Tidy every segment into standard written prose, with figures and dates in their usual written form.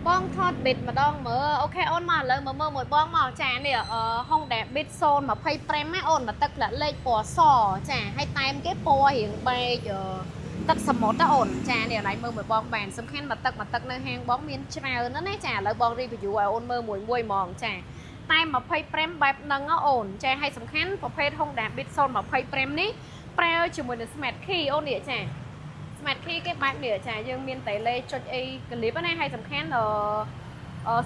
Bong thọt bịt mà đong mở ok ôn mà lời mở một bong mà chả nè không đẹp bịt xôn mà phay prem á ôn mà tức là lên bò sò chả hay time cái po hiện bay giờ tất sầm một đã ổn chả nè lại một bong bàn sầm khen mà tức nơi hang bóng miên trà nó nấy chả lời bong đi ví dụ ôn mùi mùi mòn chả time mà phay prem bẹp nâng nó ổn chả hay sầm khen mà phay không đẹp bịt xôn mà phay prem ní preo chỉ một smart key ôn địa chả mặt khi cái bạn nửa trà dương miên tẩy lê cho y clip này hay sầm khen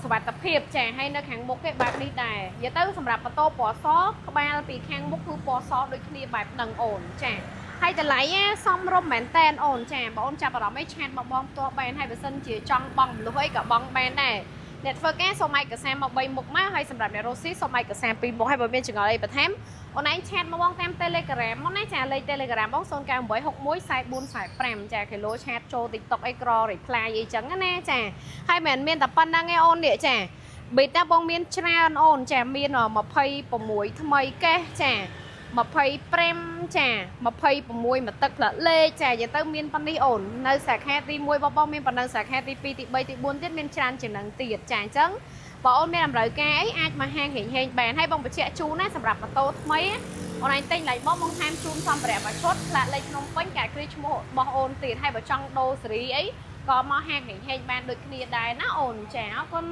สวัสดิភាពចាហើយនៅខាងមុខគេបែបនេះដែរនិយាយទៅសម្រាប់ម៉ូតូពណ៌សក្បាលពីខាងមុខគឺពណ៌សដូចគ្នាបែបហ្នឹងអូនចាហើយតម្លៃសមរម្យមែនតែនអូនចាបងអូនចាប់អារម្មណ៍ឲ្យឆាតមកបងផ្ទាល់បែនហើយបើសិនជាចង់បងមនុស្សអីក៏បងបែនដែរអ្នកធ្វើការសូមឯកសារមក3មុខមកហើយសម្រាប់អ្នករស់ស៊ីសូមឯកសារ2មុខហើយបើមានចង្អុលអីបន្ថែមអូនឯងឆាតមកបងតាម Telegram មកណាចាលេខ Telegram បង09814445ចាគីឡូឆាតចូល TikTok អីក្រ reply អីចឹងណាចាហើយមិនមានតែប៉ុណ្្នឹងឯងអូននេះចាប៊ីតាបងមានច្រើនអូនចាមាន26ថ្មីកេះចា25ចា26មួយទឹកផ្លាក់លេខចានិយាយទៅមានប៉ុណ្នេះអូននៅសាខាទី1បងមានប៉ុណ្ណឹងសាខាទី2ទី3ទី4ទៀតមានច្រើនជាងនឹងទៀតចាអញ្ចឹងបងអូនមានតម្រូវការអីអាចមកហាងហេងបានហើយបងបញ្ជាក់ជូនណាសម្រាប់ម៉ូតូថ្មីអូនឯងទិញឡៃបងថែមជូនសម្ភារៈមួយឈុតផ្លាកលេខភ្នំពេញកាគ្រីឈ្មោះរបស់អូនទៀតហើយបើចង់ដូរសេរីអីក៏មកហាងហេងបានដូចគ្នាដែរណាអូនចាអរគុណ